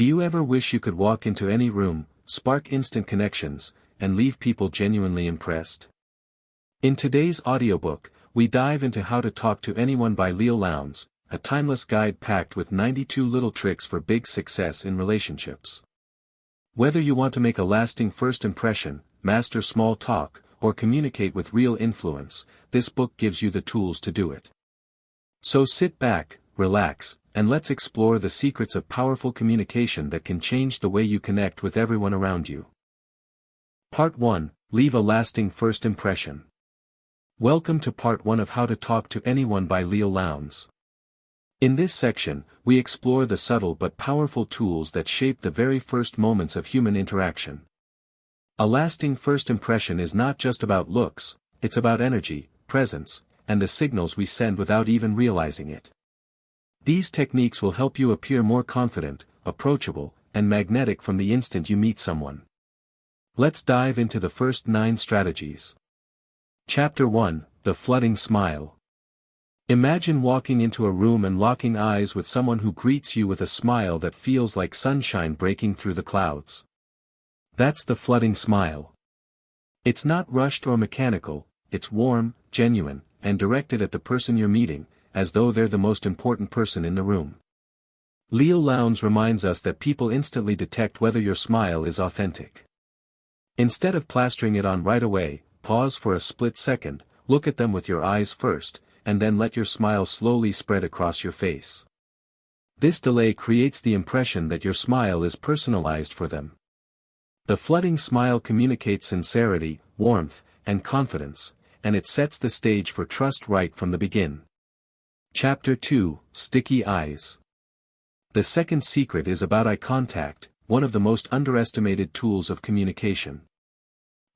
Do you ever wish you could walk into any room, spark instant connections, and leave people genuinely impressed? In today's audiobook, we dive into How to Talk to Anyone by Leil Lowndes, a timeless guide packed with 92 little tricks for big success in relationships. Whether you want to make a lasting first impression, master small talk, or communicate with real influence, this book gives you the tools to do it. So sit back, relax, and let's explore the secrets of powerful communication that can change the way you connect with everyone around you. Part 1. Leave a lasting first impression. Welcome to Part 1 of How to Talk to Anyone by Leil Lowndes. In this section, we explore the subtle but powerful tools that shape the very first moments of human interaction. A lasting first impression is not just about looks, it's about energy, presence, and the signals we send without even realizing it. These techniques will help you appear more confident, approachable, and magnetic from the instant you meet someone. Let's dive into the first 9 strategies. Chapter 1, The Flooding Smile. Imagine walking into a room and locking eyes with someone who greets you with a smile that feels like sunshine breaking through the clouds. That's the flooding smile. It's not rushed or mechanical, it's warm, genuine, and directed at the person you're meeting, as though they're the most important person in the room. Leil Lowndes reminds us that people instantly detect whether your smile is authentic. Instead of plastering it on right away, pause for a split second, look at them with your eyes first, and then let your smile slowly spread across your face. This delay creates the impression that your smile is personalized for them. The flooding smile communicates sincerity, warmth, and confidence, and it sets the stage for trust right from the beginning. Chapter 2, Sticky Eyes. The second secret is about eye contact, one of the most underestimated tools of communication.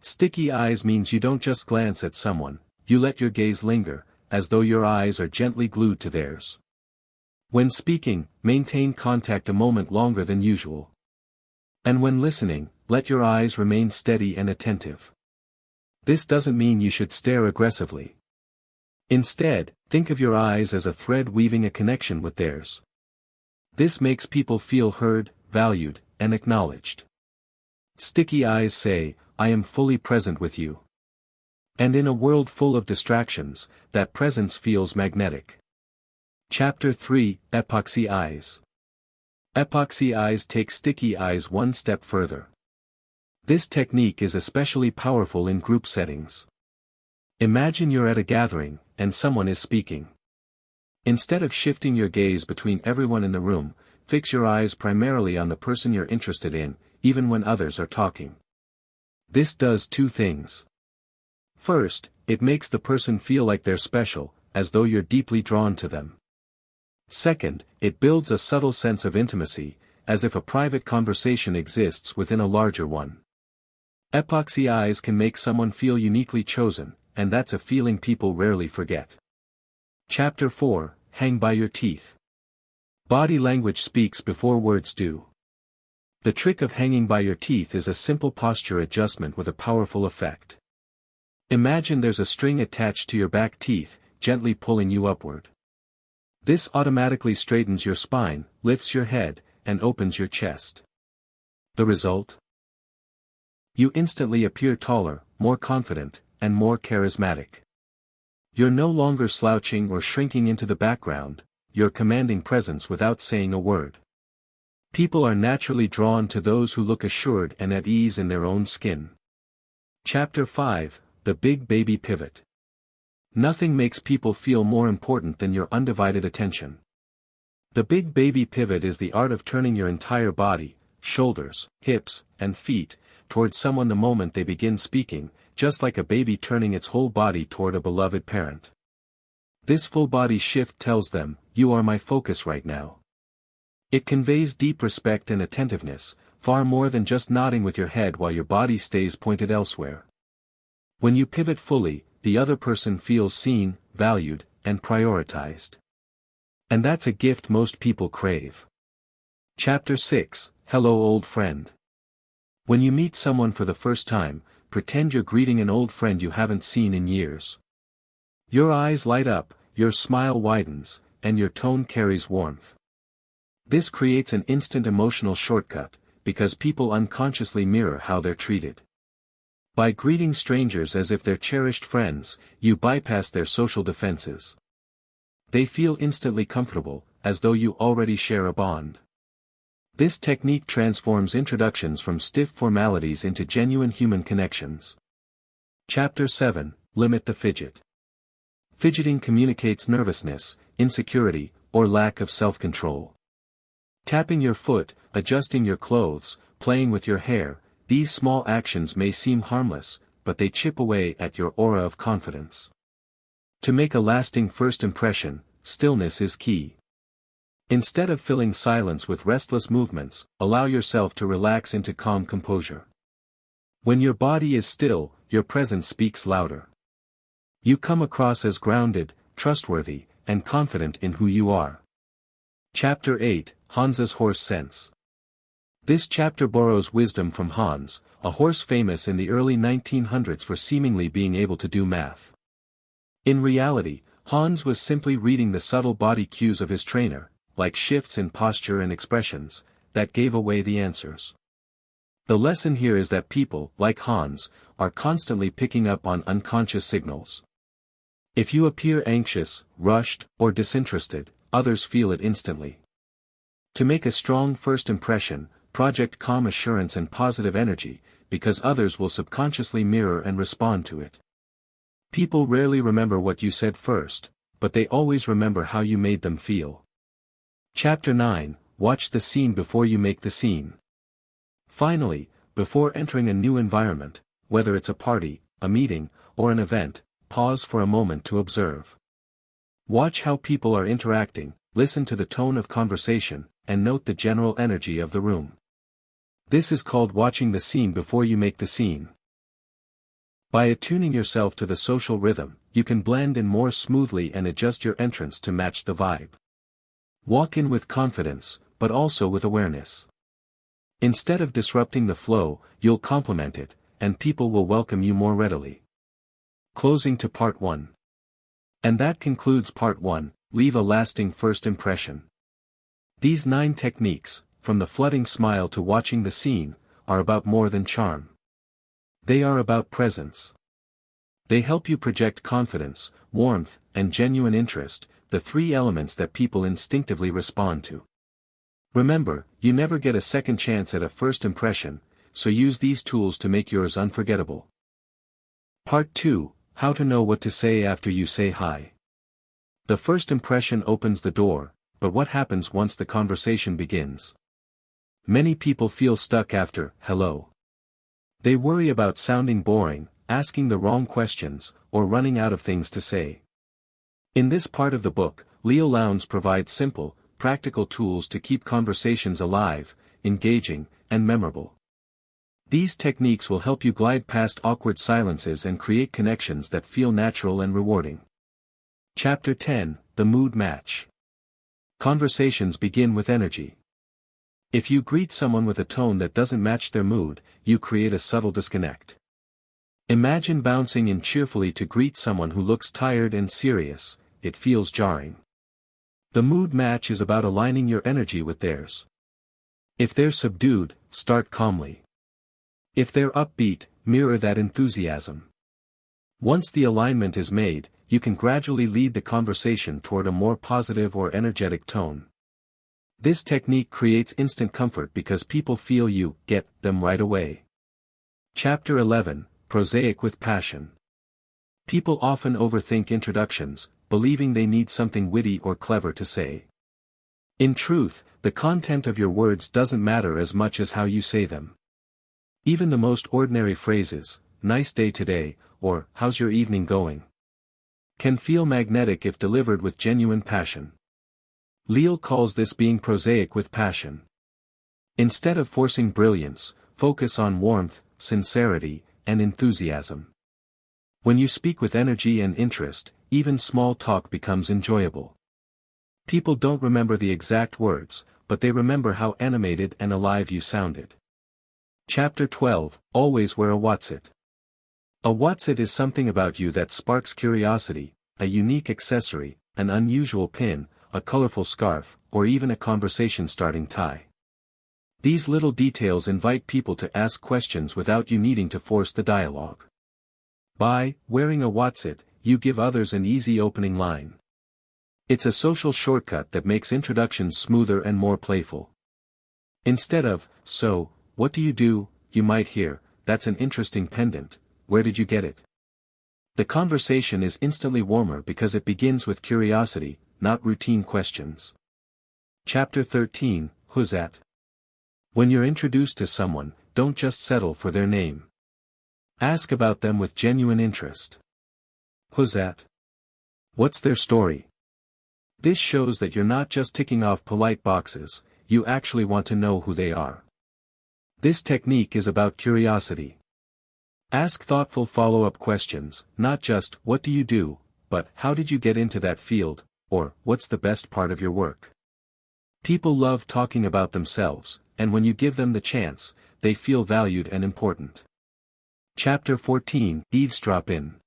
Sticky eyes means you don't just glance at someone, you let your gaze linger, as though your eyes are gently glued to theirs. When speaking, maintain contact a moment longer than usual. And when listening, let your eyes remain steady and attentive. This doesn't mean you should stare aggressively. Instead, think of your eyes as a thread weaving a connection with theirs. This makes people feel heard, valued, and acknowledged. Sticky eyes say, "I am fully present with you." And in a world full of distractions, that presence feels magnetic. Chapter 3, Epoxy Eyes. Epoxy eyes take sticky eyes one step further. This technique is especially powerful in group settings. Imagine you're at a gathering, and someone is speaking. Instead of shifting your gaze between everyone in the room, fix your eyes primarily on the person you're interested in, even when others are talking. This does 2 things. First, it makes the person feel like they're special, as though you're deeply drawn to them. Second, it builds a subtle sense of intimacy, as if a private conversation exists within a larger one. Epoxy eyes can make someone feel uniquely chosen, and that's a feeling people rarely forget. Chapter 4, Hang by Your Teeth. Body language speaks before words do. The trick of hanging by your teeth is a simple posture adjustment with a powerful effect. Imagine there's a string attached to your back teeth, gently pulling you upward. This automatically straightens your spine, lifts your head, and opens your chest. The result? You instantly appear taller, more confident, and more charismatic. You're no longer slouching or shrinking into the background, you're commanding presence without saying a word. People are naturally drawn to those who look assured and at ease in their own skin. Chapter 5, The Big Baby Pivot. Nothing makes people feel more important than your undivided attention. The big baby pivot is the art of turning your entire body, shoulders, hips, and feet, towards someone the moment they begin speaking, just like a baby turning its whole body toward a beloved parent. This full body shift tells them, "You are my focus right now." It conveys deep respect and attentiveness, far more than just nodding with your head while your body stays pointed elsewhere. When you pivot fully, the other person feels seen, valued, and prioritized. And that's a gift most people crave. Chapter 6, Hello Old Friend. When you meet someone for the first time, pretend you're greeting an old friend you haven't seen in years. Your eyes light up, your smile widens, and your tone carries warmth. This creates an instant emotional shortcut, because people unconsciously mirror how they're treated. By greeting strangers as if they're cherished friends, you bypass their social defenses. They feel instantly comfortable, as though you already share a bond. This technique transforms introductions from stiff formalities into genuine human connections. Chapter 7: Limit the fidget. Fidgeting communicates nervousness, insecurity, or lack of self-control. Tapping your foot, adjusting your clothes, playing with your hair, these small actions may seem harmless, but they chip away at your aura of confidence. To make a lasting first impression, stillness is key. Instead of filling silence with restless movements, allow yourself to relax into calm composure. When your body is still, your presence speaks louder. You come across as grounded, trustworthy, and confident in who you are. Chapter 8: Hans's Horse Sense. This chapter borrows wisdom from Hans, a horse famous in the early 1900s for seemingly being able to do math. In reality, Hans was simply reading the subtle body cues of his trainer, like shifts in posture and expressions, that gave away the answers. The lesson here is that people, like Hans, are constantly picking up on unconscious signals. If you appear anxious, rushed, or disinterested, others feel it instantly. To make a strong first impression, project calm assurance and positive energy, because others will subconsciously mirror and respond to it. People rarely remember what you said first, but they always remember how you made them feel. Chapter 9: Watch the scene before you make the scene. Finally, before entering a new environment, whether it's a party, a meeting, or an event, pause for a moment to observe. Watch how people are interacting, listen to the tone of conversation, and note the general energy of the room. This is called watching the scene before you make the scene. By attuning yourself to the social rhythm, you can blend in more smoothly and adjust your entrance to match the vibe. Walk in with confidence, but also with awareness. Instead of disrupting the flow, you'll complement it, and people will welcome you more readily. Closing to Part 1. And that concludes Part 1, Leave a Lasting First Impression. These 9 techniques, from the flooding smile to watching the scene, are about more than charm. They are about presence. They help you project confidence, warmth, and genuine interest, the 3 elements that people instinctively respond to. Remember, you never get a second chance at a first impression, so use these tools to make yours unforgettable. Part 2: How to know what to say after you say hi. The first impression opens the door, but what happens once the conversation begins? Many people feel stuck after hello. They worry about sounding boring, asking the wrong questions, or running out of things to say. In this part of the book, Leil Lowndes provides simple, practical tools to keep conversations alive, engaging, and memorable. These techniques will help you glide past awkward silences and create connections that feel natural and rewarding. Chapter 10: The Mood Match. Conversations begin with energy. If you greet someone with a tone that doesn't match their mood, you create a subtle disconnect. Imagine bouncing in cheerfully to greet someone who looks tired and serious. It feels jarring. The mood match is about aligning your energy with theirs. If they're subdued, start calmly. If they're upbeat, mirror that enthusiasm. Once the alignment is made, you can gradually lead the conversation toward a more positive or energetic tone. This technique creates instant comfort because people feel you get them right away. Chapter 11: Prosaic with Passion. People often overthink introductions, believing they need something witty or clever to say. In truth, the content of your words doesn't matter as much as how you say them. Even the most ordinary phrases, "Nice day today," or "How's your evening going?" can feel magnetic if delivered with genuine passion. Leil calls this being prosaic with passion. Instead of forcing brilliance, focus on warmth, sincerity, and enthusiasm. When you speak with energy and interest, even small talk becomes enjoyable. People don't remember the exact words, but they remember how animated and alive you sounded. Chapter 12: Always wear a whatsit. A whatsit is something about you that sparks curiosity, a unique accessory, an unusual pin, a colorful scarf, or even a conversation-starting tie. These little details invite people to ask questions without you needing to force the dialogue. By wearing a "what's it," you give others an easy opening line. It's a social shortcut that makes introductions smoother and more playful. Instead of, "So, what do you do?" you might hear, "That's an interesting pendant, where did you get it?" The conversation is instantly warmer because it begins with curiosity, not routine questions. Chapter 13, Who's at? When you're introduced to someone, don't just settle for their name. Ask about them with genuine interest. Who's at? What's their story? This shows that you're not just ticking off polite boxes, you actually want to know who they are. This technique is about curiosity. Ask thoughtful follow-up questions, not just, "What do you do?" but, "How did you get into that field?" or, "What's the best part of your work?" People love talking about themselves, and when you give them the chance, they feel valued and important. Chapter 14, Eavesdrop in.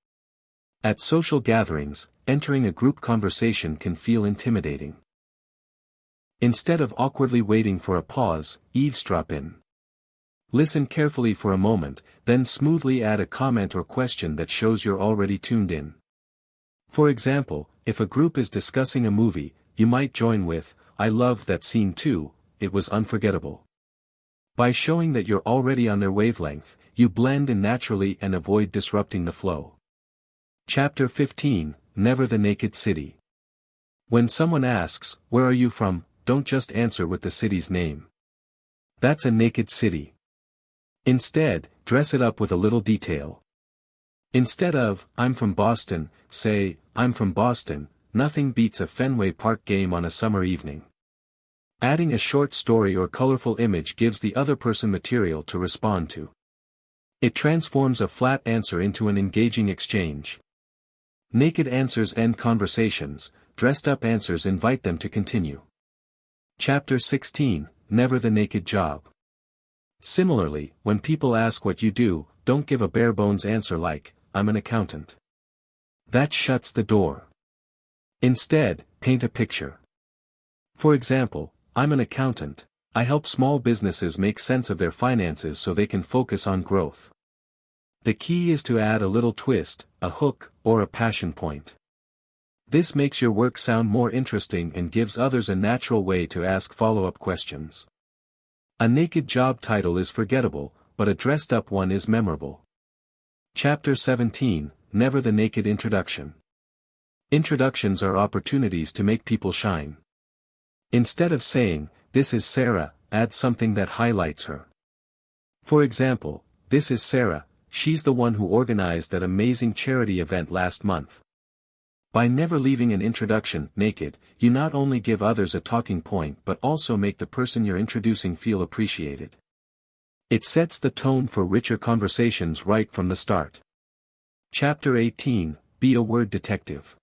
At social gatherings, entering a group conversation can feel intimidating. Instead of awkwardly waiting for a pause, eavesdrop in. Listen carefully for a moment, then smoothly add a comment or question that shows you're already tuned in. For example, if a group is discussing a movie, you might join with, "I loved that scene too, it was unforgettable." By showing that you're already on their wavelength, you blend in naturally and avoid disrupting the flow. Chapter 15, Never the Naked City. When someone asks, "Where are you from?" don't just answer with the city's name. That's a naked city. Instead, dress it up with a little detail. Instead of, "I'm from Boston," say, "I'm from Boston." Nothing beats a Fenway Park game on a summer evening. Adding a short story or colorful image gives the other person material to respond to. It transforms a flat answer into an engaging exchange. Naked answers end conversations, dressed-up answers invite them to continue. Chapter 16, Never the Naked Job. Similarly, when people ask what you do, don't give a bare-bones answer like, "I'm an accountant." That shuts the door. Instead, paint a picture. For example, "I'm an accountant. I help small businesses make sense of their finances so they can focus on growth." The key is to add a little twist, a hook, or a passion point. This makes your work sound more interesting and gives others a natural way to ask follow-up questions. A naked job title is forgettable, but a dressed-up one is memorable. Chapter 17, Never the Naked Introduction. Introductions are opportunities to make people shine. Instead of saying, "This is Sarah," add something that highlights her. For example, "This is Sarah, she's the one who organized that amazing charity event last month." By never leaving an introduction naked, you not only give others a talking point but also make the person you're introducing feel appreciated. It sets the tone for richer conversations right from the start. Chapter 18, Be a Word Detective.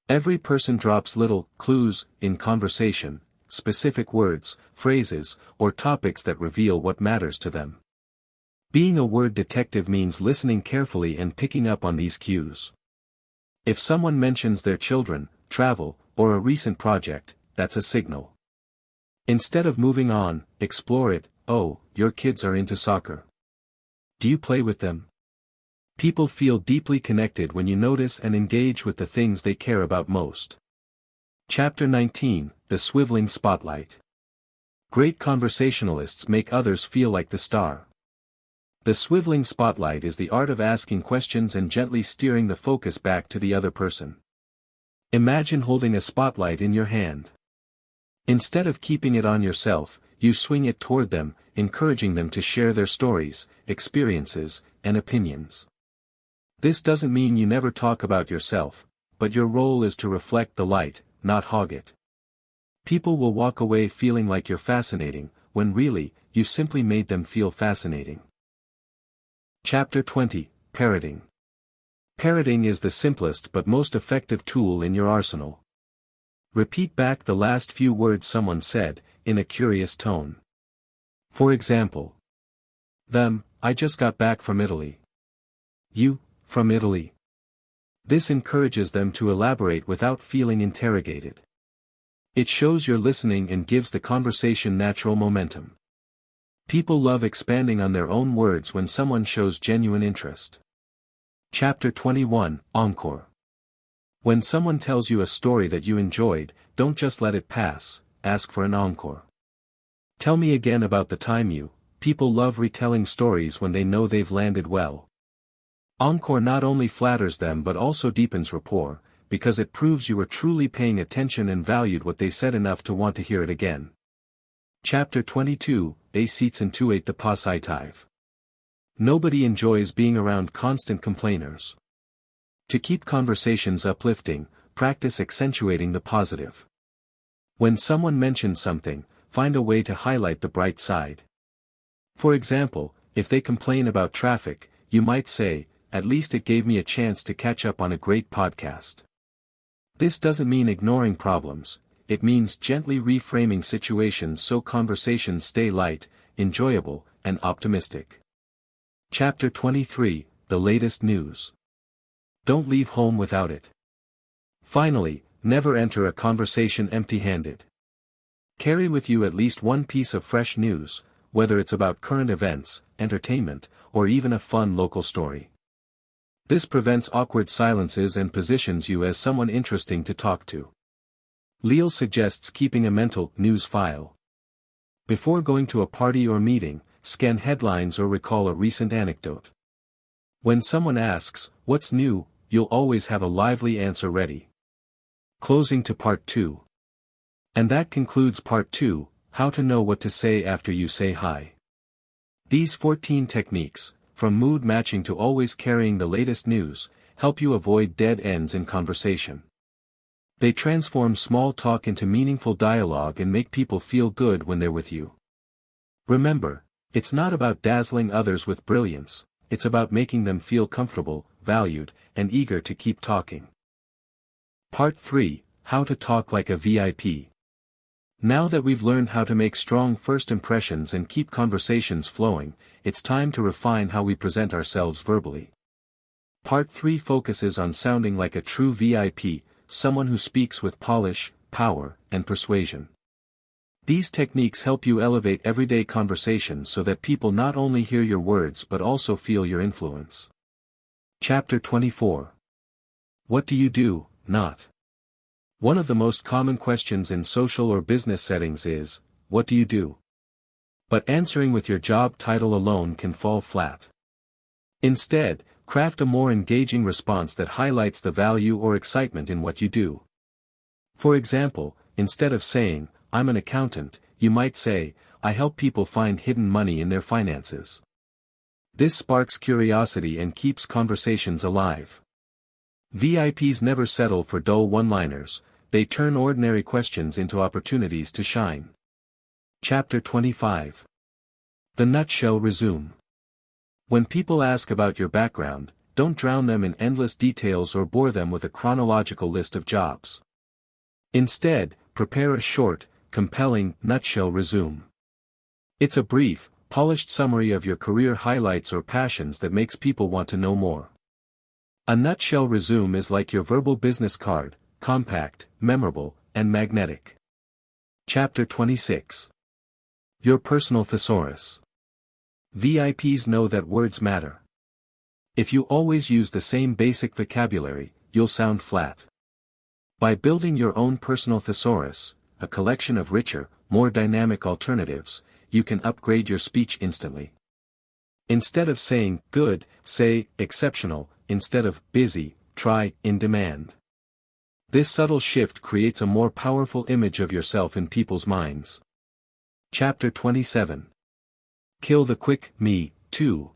Every person drops little clues in conversation, specific words, phrases, or topics that reveal what matters to them. Being a word detective means listening carefully and picking up on these cues. If someone mentions their children, travel, or a recent project, that's a signal. Instead of moving on, explore it. "Oh, your kids are into soccer. Do you play with them?" People feel deeply connected when you notice and engage with the things they care about most. Chapter 19, The Swiveling Spotlight. Great conversationalists make others feel like the star. The swiveling spotlight is the art of asking questions and gently steering the focus back to the other person. Imagine holding a spotlight in your hand. Instead of keeping it on yourself, you swing it toward them, encouraging them to share their stories, experiences, and opinions. This doesn't mean you never talk about yourself, but your role is to reflect the light, not hog it. People will walk away feeling like you're fascinating, when really, you simply made them feel fascinating. Chapter 20, Parroting. Parroting is the simplest but most effective tool in your arsenal. Repeat back the last few words someone said, in a curious tone. For example, "Them, I just got back from Italy." "You, from Italy?" This encourages them to elaborate without feeling interrogated. It shows you're listening and gives the conversation natural momentum. People love expanding on their own words when someone shows genuine interest. Chapter 21, Encore. When someone tells you a story that you enjoyed, don't just let it pass, ask for an encore. Tell me again about the time you. People love retelling stories when they know they've landed well. Encore not only flatters them but also deepens rapport, because it proves you were truly paying attention and valued what they said enough to want to hear it again. Chapter 22, A Seats into 8 the Positive. Nobody enjoys being around constant complainers. To keep conversations uplifting, practice accentuating the positive. When someone mentions something, find a way to highlight the bright side. For example, if they complain about traffic, you might say, "At least it gave me a chance to catch up on a great podcast." This doesn't mean ignoring problems, it means gently reframing situations so conversations stay light, enjoyable, and optimistic. Chapter 23, The Latest News. Don't leave home without it. Finally, never enter a conversation empty-handed. Carry with you at least one piece of fresh news, whether it's about current events, entertainment, or even a fun local story. This prevents awkward silences and positions you as someone interesting to talk to. Leil suggests keeping a mental news file. Before going to a party or meeting, scan headlines or recall a recent anecdote. When someone asks, "What's new?" you'll always have a lively answer ready. Closing to part 2. And that concludes part 2, how to know what to say after you say hi. These 14 techniques, from mood matching to always carrying the latest news, help you avoid dead ends in conversation. They transform small talk into meaningful dialogue and make people feel good when they're with you. Remember, it's not about dazzling others with brilliance, it's about making them feel comfortable, valued, and eager to keep talking. Part 3, How to Talk Like a VIP. Now that we've learned how to make strong first impressions and keep conversations flowing, it's time to refine how we present ourselves verbally. Part 3 focuses on sounding like a true VIP, someone who speaks with polish, power, and persuasion. These techniques help you elevate everyday conversations so that people not only hear your words but also feel your influence. Chapter 24. What do you do, not? One of the most common questions in social or business settings is, what do you do? But answering with your job title alone can fall flat. Instead, craft a more engaging response that highlights the value or excitement in what you do. For example, instead of saying, "I'm an accountant," you might say, "I help people find hidden money in their finances." This sparks curiosity and keeps conversations alive. VIPs never settle for dull one-liners, they turn ordinary questions into opportunities to shine. Chapter 25. The Nutshell Resume. When people ask about your background, don't drown them in endless details or bore them with a chronological list of jobs. Instead, prepare a short, compelling nutshell resume. It's a brief, polished summary of your career highlights or passions that makes people want to know more. A nutshell resume is like your verbal business card, compact, memorable, and magnetic. Chapter 26. Your Personal Thesaurus. VIPs know that words matter. If you always use the same basic vocabulary, you'll sound flat. By building your own personal thesaurus, a collection of richer, more dynamic alternatives, you can upgrade your speech instantly. Instead of saying good, say exceptional, instead of busy, try in demand. This subtle shift creates a more powerful image of yourself in people's minds. Chapter 27. Kill the quick me too.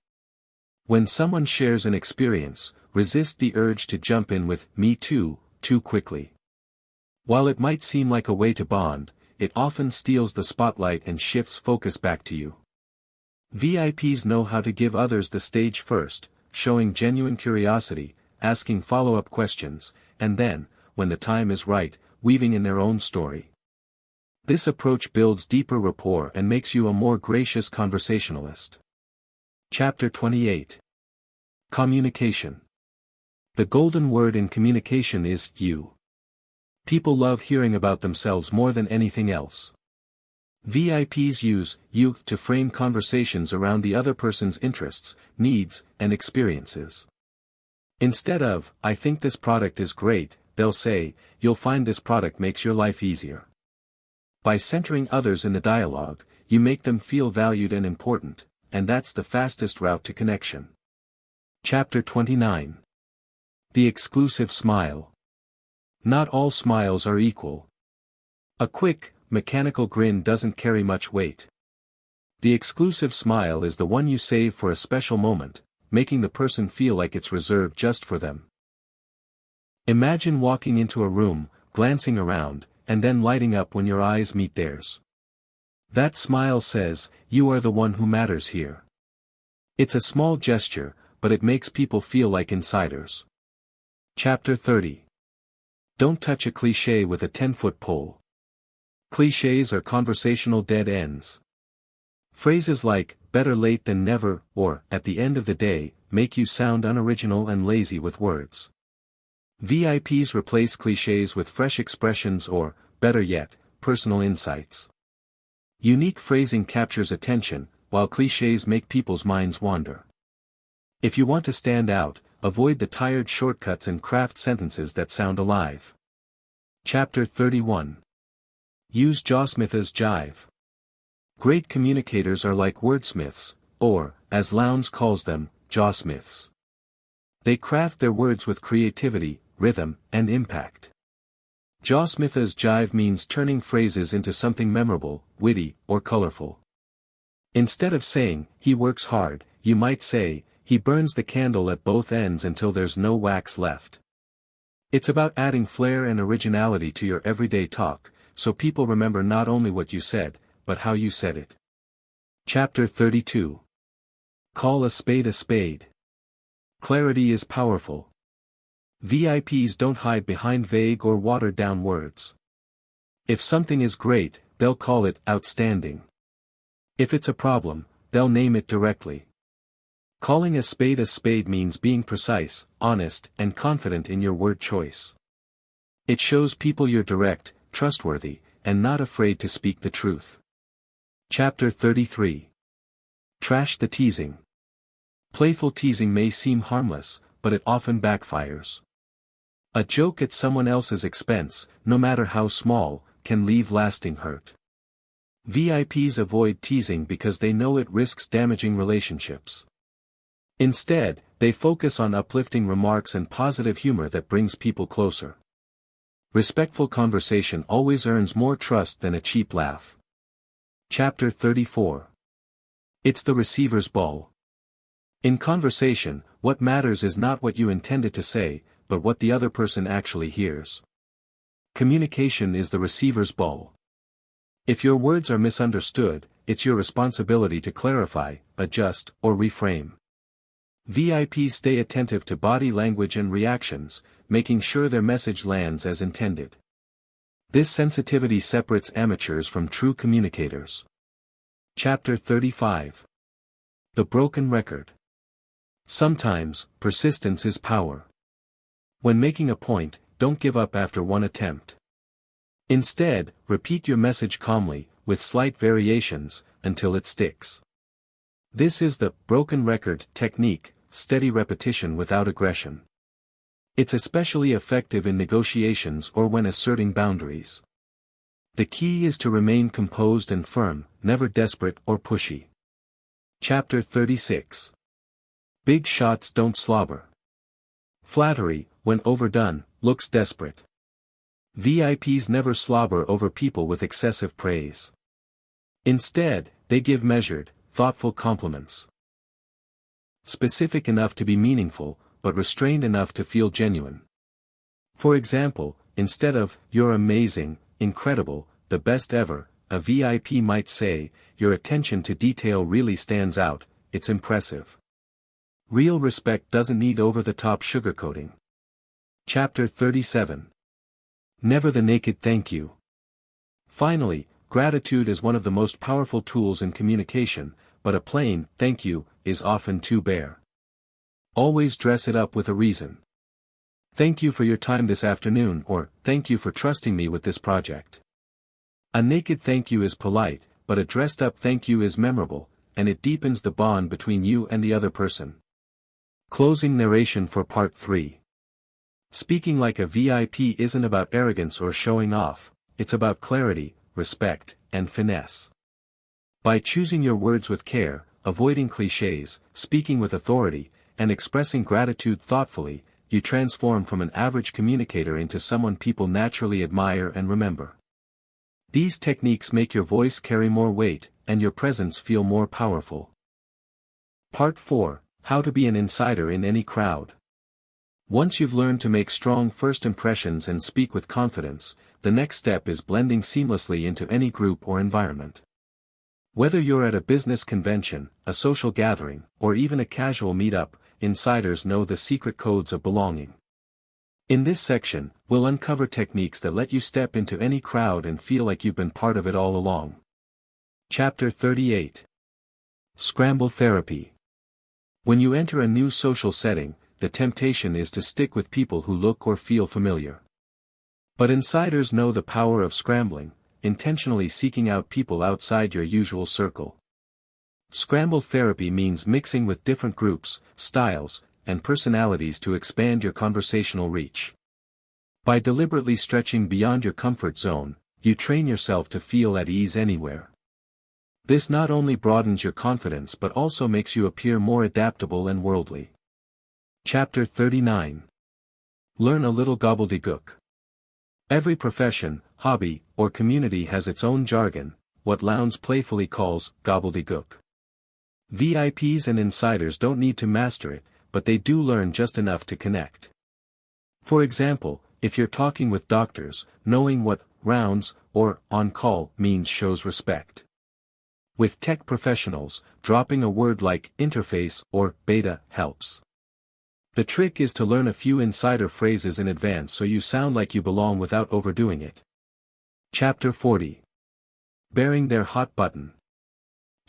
When someone shares an experience, resist the urge to jump in with me too quickly. While it might seem like a way to bond, it often steals the spotlight and shifts focus back to you. VIPs know how to give others the stage first, showing genuine curiosity, asking follow-up questions, and then, when the time is right, weaving in their own story. This approach builds deeper rapport and makes you a more gracious conversationalist. Chapter 28. Communication. The golden word in communication is you. People love hearing about themselves more than anything else. VIPs use "you" to frame conversations around the other person's interests, needs, and experiences. Instead of, "I think this product is great," they'll say, "You'll find this product makes your life easier." By centering others in the dialogue, you make them feel valued and important, and that's the fastest route to connection. Chapter 29. The exclusive smile. Not all smiles are equal. A quick, mechanical grin doesn't carry much weight. The exclusive smile is the one you save for a special moment, making the person feel like it's reserved just for them. Imagine walking into a room, glancing around, and then lighting up when your eyes meet theirs. That smile says, "You are the one who matters here." It's a small gesture, but it makes people feel like insiders. Chapter 30. Don't touch a cliché with a 10-foot pole. Clichés are conversational dead ends. Phrases like, "better late than never," or, "at the end of the day," make you sound unoriginal and lazy with words. VIPs replace clichés with fresh expressions or, better yet, personal insights. Unique phrasing captures attention, while clichés make people's minds wander. If you want to stand out, avoid the tired shortcuts and craft sentences that sound alive. Chapter 31. Use jawsmith as jive. Great communicators are like wordsmiths, or, as Lowndes calls them, jawsmiths. They craft their words with creativity, rhythm, and impact. Jawsmith as jive means turning phrases into something memorable, witty, or colorful. Instead of saying, "he works hard," you might say, "he burns the candle at both ends until there's no wax left." It's about adding flair and originality to your everyday talk, so people remember not only what you said, but how you said it. Chapter 32. Call a spade a spade. Clarity is powerful. VIPs don't hide behind vague or watered-down words. If something is great, they'll call it outstanding. If it's a problem, they'll name it directly. Calling a spade means being precise, honest, and confident in your word choice. It shows people you're direct, trustworthy, and not afraid to speak the truth. Chapter 33. Trash the teasing. Playful teasing may seem harmless, but it often backfires. A joke at someone else's expense, no matter how small, can leave lasting hurt. VIPs avoid teasing because they know it risks damaging relationships. Instead, they focus on uplifting remarks and positive humor that brings people closer. Respectful conversation always earns more trust than a cheap laugh. Chapter 34. It's the receiver's ball. In conversation, what matters is not what you intended to say, but what the other person actually hears. Communication is the receiver's ball. If your words are misunderstood, it's your responsibility to clarify, adjust, or reframe. VIPs stay attentive to body language and reactions, making sure their message lands as intended. This sensitivity separates amateurs from true communicators. Chapter 35. The broken record. Sometimes, persistence is power. When making a point, don't give up after one attempt. Instead, repeat your message calmly, with slight variations, until it sticks. This is the broken record technique, steady repetition without aggression. It's especially effective in negotiations or when asserting boundaries. The key is to remain composed and firm, never desperate or pushy. Chapter 36. Big shots don't slobber. Flattery, when overdone, looks desperate. VIPs never slobber over people with excessive praise. Instead, they give measured, thoughtful compliments. Specific enough to be meaningful, but restrained enough to feel genuine. For example, instead of, "You're amazing, incredible, the best ever," a VIP might say, "Your attention to detail really stands out, it's impressive." Real respect doesn't need over-the-top sugarcoating. Chapter 37. Never the naked thank you. Finally, gratitude is one of the most powerful tools in communication, but a plain thank you is often too bare. Always dress it up with a reason. Thank you for your time this afternoon, or thank you for trusting me with this project. A naked thank you is polite, but a dressed up thank you is memorable, and it deepens the bond between you and the other person. Closing narration for part 3. Speaking like a VIP isn't about arrogance or showing off, it's about clarity, respect, and finesse. By choosing your words with care, avoiding clichés, speaking with authority, and expressing gratitude thoughtfully, you transform from an average communicator into someone people naturally admire and remember. These techniques make your voice carry more weight, and your presence feel more powerful. Part 4. How to be an insider in any crowd. Once you've learned to make strong first impressions and speak with confidence, the next step is blending seamlessly into any group or environment. Whether you're at a business convention, a social gathering, or even a casual meetup, insiders know the secret codes of belonging. In this section, we'll uncover techniques that let you step into any crowd and feel like you've been part of it all along. Chapter 38. Scramble Therapy. When you enter a new social setting, the temptation is to stick with people who look or feel familiar. But insiders know the power of scrambling, intentionally seeking out people outside your usual circle. Scramble therapy means mixing with different groups, styles, and personalities to expand your conversational reach. By deliberately stretching beyond your comfort zone, you train yourself to feel at ease anywhere. This not only broadens your confidence but also makes you appear more adaptable and worldly. Chapter 39. Learn a little gobbledygook. Every profession, hobby, or community has its own jargon, what Lowndes playfully calls gobbledygook. VIPs and insiders don't need to master it, but they do learn just enough to connect. For example, if you're talking with doctors, knowing what rounds or on-call means shows respect. With tech professionals, dropping a word like interface or beta helps. The trick is to learn a few insider phrases in advance so you sound like you belong without overdoing it. Chapter 40. Bearing their hot button.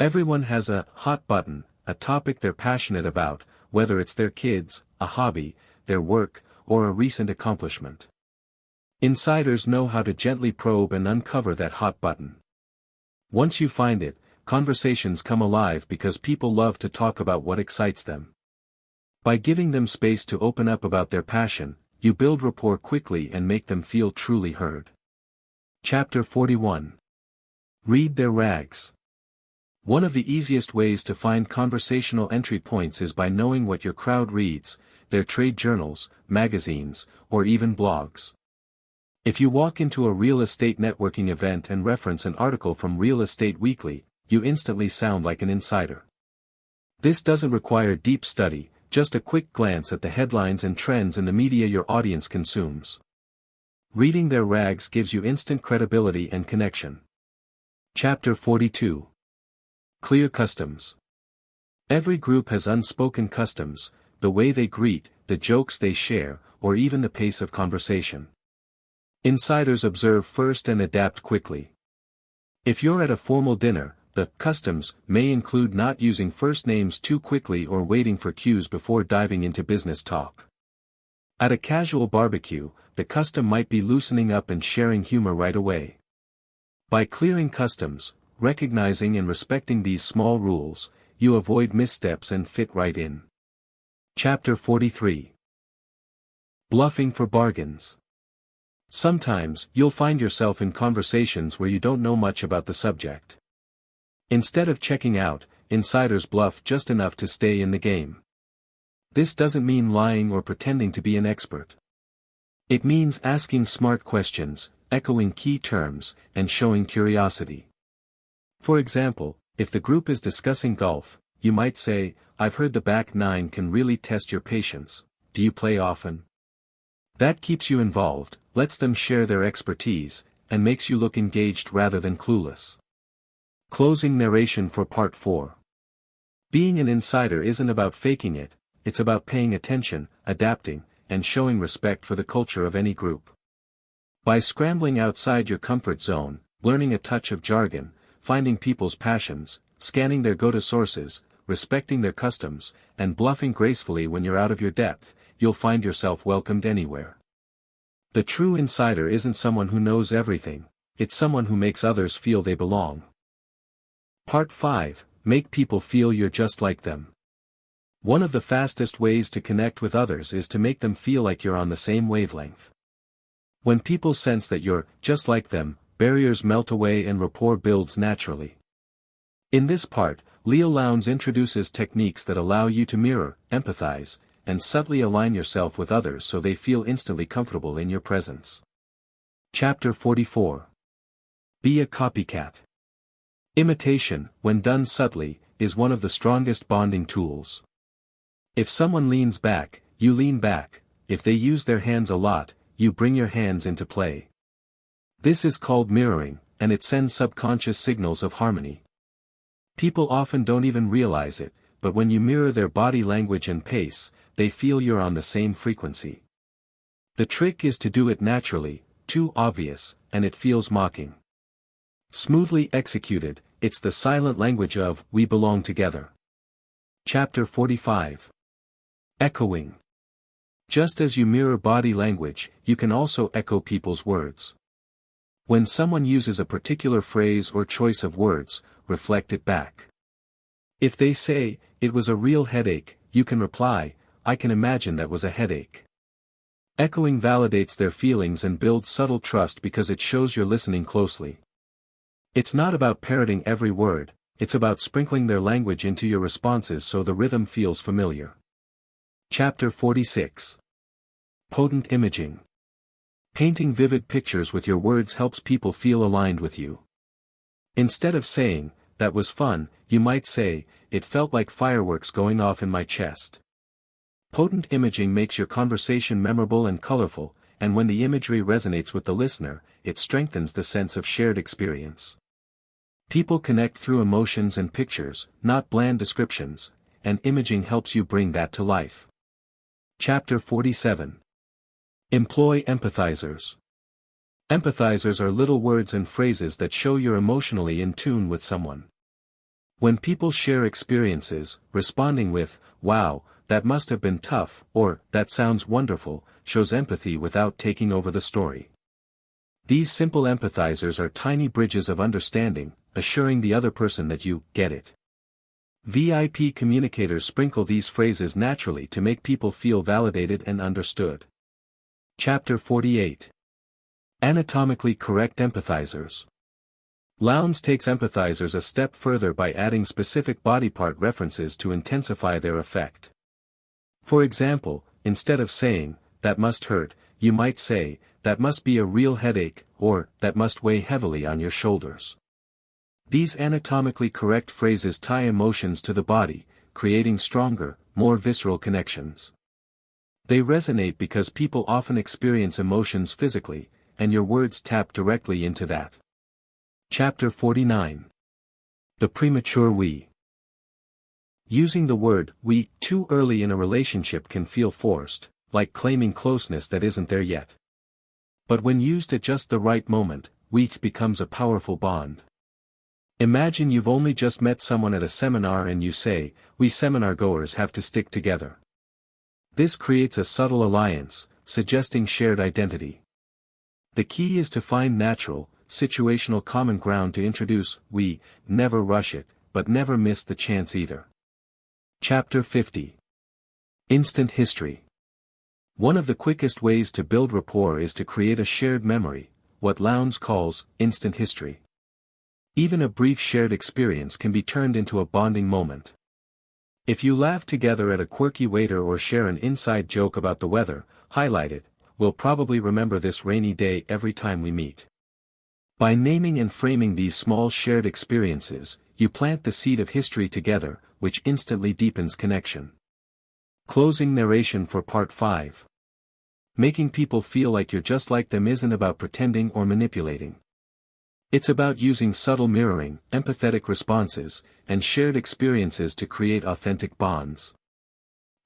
Everyone has a hot button, a topic they're passionate about, whether it's their kids, a hobby, their work, or a recent accomplishment. Insiders know how to gently probe and uncover that hot button. Once you find it, conversations come alive because people love to talk about what excites them. By giving them space to open up about their passion, you build rapport quickly and make them feel truly heard. Chapter 41. Read their rags. One of the easiest ways to find conversational entry points is by knowing what your crowd reads, their trade journals, magazines, or even blogs. If you walk into a real estate networking event and reference an article from Real Estate Weekly, you instantly sound like an insider. This doesn't require deep study, just a quick glance at the headlines and trends in the media your audience consumes. Reading their rags gives you instant credibility and connection. Chapter 42. Clear customs. Every group has unspoken customs, the way they greet, the jokes they share, or even the pace of conversation. Insiders observe first and adapt quickly. If you're at a formal dinner, the customs may include not using first names too quickly or waiting for cues before diving into business talk. At a casual barbecue, the custom might be loosening up and sharing humor right away. By clearing customs, recognizing and respecting these small rules, you avoid missteps and fit right in. Chapter 43. Bluffing for bargains. Sometimes, you'll find yourself in conversations where you don't know much about the subject. Instead of checking out, insiders bluff just enough to stay in the game. This doesn't mean lying or pretending to be an expert. It means asking smart questions, echoing key terms, and showing curiosity. For example, if the group is discussing golf, you might say, "I've heard the back nine can really test your patience. Do you play often?" That keeps you involved, lets them share their expertise, and makes you look engaged rather than clueless. Closing narration for Part 4. Being an insider isn't about faking it, it's about paying attention, adapting, and showing respect for the culture of any group. By scrambling outside your comfort zone, learning a touch of jargon, finding people's passions, scanning their go-to sources, respecting their customs, and bluffing gracefully when you're out of your depth, you'll find yourself welcomed anywhere. The true insider isn't someone who knows everything, it's someone who makes others feel they belong. Part 5. Make people feel you're just like them. One of the fastest ways to connect with others is to make them feel like you're on the same wavelength. When people sense that you're just like them, barriers melt away and rapport builds naturally. In this part, Leil Lowndes introduces techniques that allow you to mirror, empathize, and subtly align yourself with others so they feel instantly comfortable in your presence. Chapter 44. Be a copycat. Imitation, when done subtly, is one of the strongest bonding tools. If someone leans back, you lean back. If they use their hands a lot, you bring your hands into play. This is called mirroring, and it sends subconscious signals of harmony. People often don't even realize it, but when you mirror their body language and pace, they feel you're on the same frequency. The trick is to do it naturally, too obvious, and it feels mocking. Smoothly executed, it's the silent language of "we belong together." Chapter 45. Echoing. Just as you mirror body language, you can also echo people's words. When someone uses a particular phrase or choice of words, reflect it back. If they say, "It was a real headache," you can reply, "I can imagine that was a headache." Echoing validates their feelings and builds subtle trust because it shows you're listening closely. It's not about parroting every word, it's about sprinkling their language into your responses so the rhythm feels familiar. Chapter 46. Potent imaging. Painting vivid pictures with your words helps people feel aligned with you. Instead of saying, "That was fun," you might say, "It felt like fireworks going off in my chest." Potent imaging makes your conversation memorable and colorful, and when the imagery resonates with the listener, it strengthens the sense of shared experience. People connect through emotions and pictures, not bland descriptions, and imaging helps you bring that to life. Chapter 47. Employ empathizers. Empathizers are little words and phrases that show you're emotionally in tune with someone. When people share experiences, responding with, "Wow, that must have been tough," or "That sounds wonderful," shows empathy without taking over the story. These simple empathizers are tiny bridges of understanding, assuring the other person that you get it. VIP communicators sprinkle these phrases naturally to make people feel validated and understood. Chapter 48. Anatomically correct empathizers. Lowndes takes empathizers a step further by adding specific body part references to intensify their effect. For example, instead of saying, "That must hurt," you might say, "That must be a real headache," or "That must weigh heavily on your shoulders." These anatomically correct phrases tie emotions to the body, creating stronger, more visceral connections. They resonate because people often experience emotions physically, and your words tap directly into that. Chapter 49. The premature we. Using the word "we" too early in a relationship can feel forced, like claiming closeness that isn't there yet. But when used at just the right moment, "we" becomes a powerful bond. Imagine you've only just met someone at a seminar and you say, "We seminar goers have to stick together." This creates a subtle alliance, suggesting shared identity. The key is to find natural, situational common ground to introduce "we," never rush it, but never miss the chance either. Chapter 50. Instant history. One of the quickest ways to build rapport is to create a shared memory, what Lowndes calls instant history. Even a brief shared experience can be turned into a bonding moment. If you laugh together at a quirky waiter or share an inside joke about the weather, highlight it. "We'll probably remember this rainy day every time we meet." By naming and framing these small shared experiences, you plant the seed of history together, which instantly deepens connection. Closing narration for Part 5. Making people feel like you're just like them isn't about pretending or manipulating. It's about using subtle mirroring, empathetic responses, and shared experiences to create authentic bonds.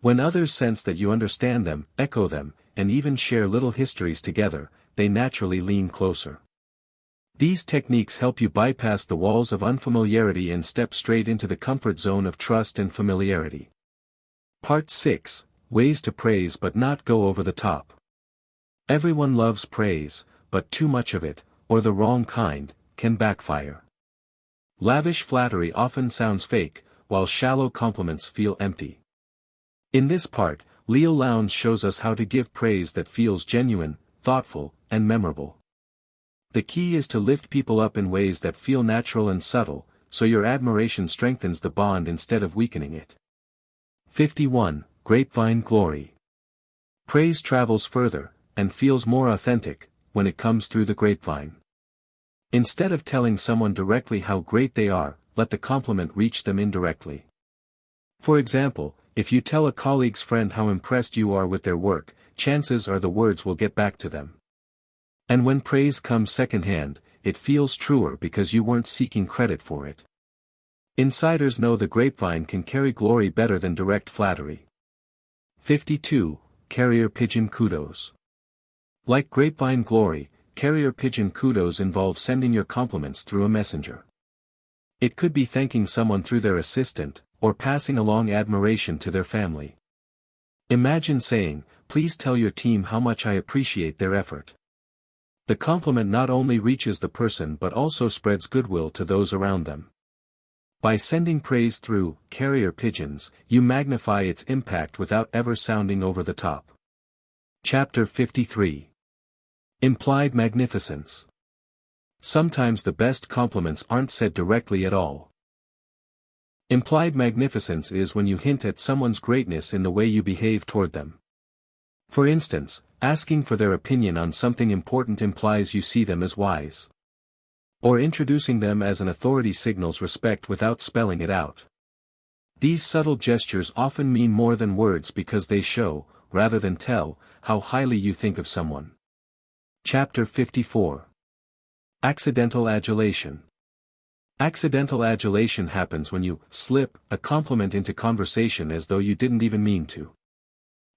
When others sense that you understand them, echo them, and even share little histories together, they naturally lean closer. These techniques help you bypass the walls of unfamiliarity and step straight into the comfort zone of trust and familiarity. Part 6. Ways to praise but not go over the top. Everyone loves praise, but too much of it, or the wrong kind, can backfire. Lavish flattery often sounds fake, while shallow compliments feel empty. In this part, Leil Lowndes shows us how to give praise that feels genuine, thoughtful, and memorable. The key is to lift people up in ways that feel natural and subtle, so your admiration strengthens the bond instead of weakening it. 51. Grapevine Glory. Praise travels further, and feels more authentic, when it comes through the grapevine. Instead of telling someone directly how great they are, let the compliment reach them indirectly. For example, if you tell a colleague's friend how impressed you are with their work, chances are the words will get back to them. And when praise comes secondhand, it feels truer because you weren't seeking credit for it. Insiders know the grapevine can carry glory better than direct flattery. 52. Carrier Pigeon Kudos. Like grapevine glory, carrier pigeon kudos involve sending your compliments through a messenger. It could be thanking someone through their assistant, or passing along admiration to their family. Imagine saying, "Please tell your team how much I appreciate their effort." The compliment not only reaches the person but also spreads goodwill to those around them. By sending praise through carrier pigeons, you magnify its impact without ever sounding over the top. Chapter 53. Implied Magnificence. Sometimes the best compliments aren't said directly at all. Implied magnificence is when you hint at someone's greatness in the way you behave toward them. For instance, asking for their opinion on something important implies you see them as wise. Or introducing them as an authority signals respect without spelling it out. These subtle gestures often mean more than words because they show, rather than tell, how highly you think of someone. Chapter 54. Accidental Adulation. Accidental adulation happens when you slip a compliment into conversation as though you didn't even mean to.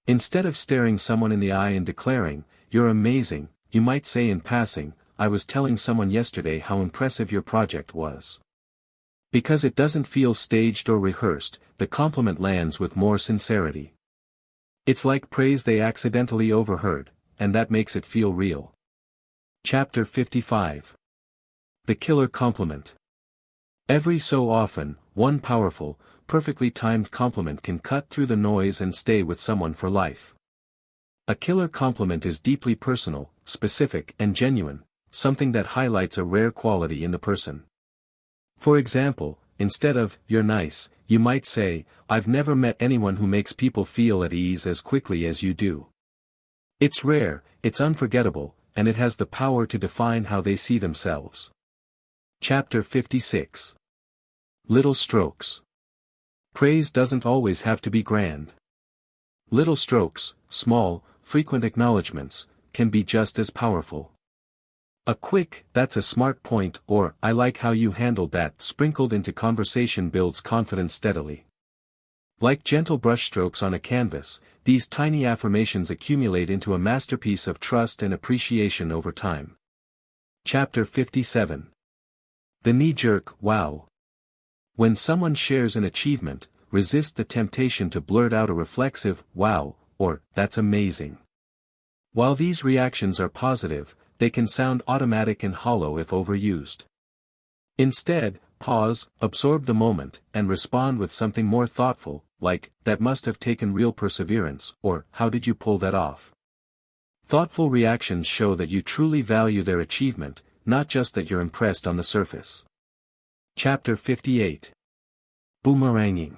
Instead of staring someone in the eye and declaring, "You're amazing," you might say in passing, "I was telling someone yesterday how impressive your project was." Because it doesn't feel staged or rehearsed, the compliment lands with more sincerity. It's like praise they accidentally overheard, and that makes it feel real. Chapter 55. The Killer Compliment. Every so often, one powerful, perfectly timed compliment can cut through the noise and stay with someone for life. A killer compliment is deeply personal, specific and genuine, something that highlights a rare quality in the person. For example, instead of, "You're nice," you might say, "I've never met anyone who makes people feel at ease as quickly as you do." It's rare, it's unforgettable, and it has the power to define how they see themselves. Chapter 56. Little Strokes. Praise doesn't always have to be grand. Little strokes, small, frequent acknowledgments, can be just as powerful. A quick, "That's a smart point," or "I like how you handled that," sprinkled into conversation builds confidence steadily. Like gentle brushstrokes on a canvas, these tiny affirmations accumulate into a masterpiece of trust and appreciation over time. Chapter 57. The Knee-Jerk Wow. When someone shares an achievement, resist the temptation to blurt out a reflexive, "Wow," or "That's amazing." While these reactions are positive, they can sound automatic and hollow if overused. Instead, pause, absorb the moment, and respond with something more thoughtful, like, "That must have taken real perseverance," or "How did you pull that off?" Thoughtful reactions show that you truly value their achievement, not just that you're impressed on the surface. Chapter 58. Boomeranging.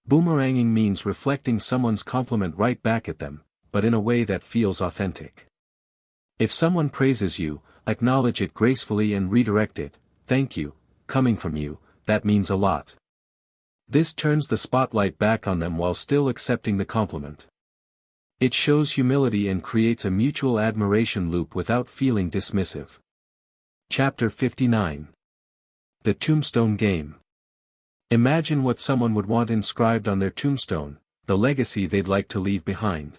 Boomeranging means reflecting someone's compliment right back at them, but in a way that feels authentic. If someone praises you, acknowledge it gracefully and redirect it, "Thank you," coming from you, that means a lot. This turns the spotlight back on them while still accepting the compliment. It shows humility and creates a mutual admiration loop without feeling dismissive. Chapter 59. The Tombstone Game. Imagine what someone would want inscribed on their tombstone, the legacy they'd like to leave behind.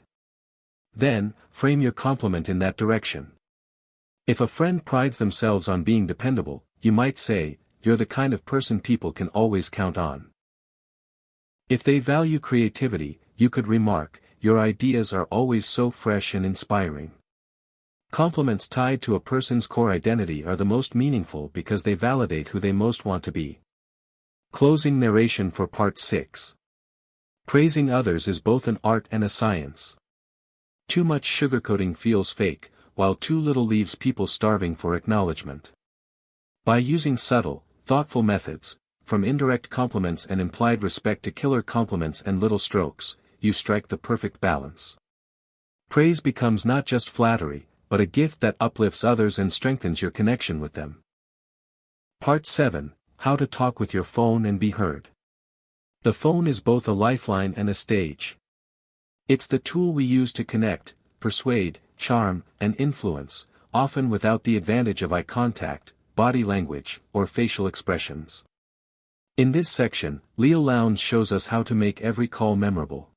Then, frame your compliment in that direction. If a friend prides themselves on being dependable, you might say, "You're the kind of person people can always count on." If they value creativity, you could remark, "Your ideas are always so fresh and inspiring." Compliments tied to a person's core identity are the most meaningful because they validate who they most want to be. Closing narration for Part 6. Praising others is both an art and a science. Too much sugarcoating feels fake, while too little leaves people starving for acknowledgement. By using subtle, thoughtful methods, from indirect compliments and implied respect to killer compliments and little strokes, you strike the perfect balance. Praise becomes not just flattery, but a gift that uplifts others and strengthens your connection with them. Part 7. How to talk with your phone and be heard. The phone is both a lifeline and a stage. It's the tool we use to connect, persuade, charm, and influence, often without the advantage of eye contact, body language, or facial expressions. In this section, Leil Lowndes shows us how to make every call memorable.